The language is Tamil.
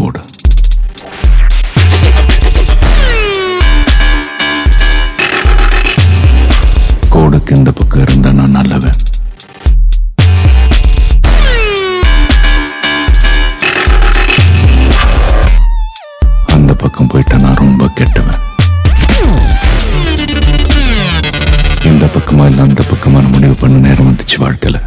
கோடு. கோடுக்கு இந்த பக்கம் இருந்தா நான் நல்லவன், அந்த பக்கம் போயிட்டா நான் ரொம்ப கெட்டவன். இந்த பக்கமா இல்ல அந்த பக்கமான முடிவு பண்ண நேரம் வந்துச்சு வாழ்க்கையில.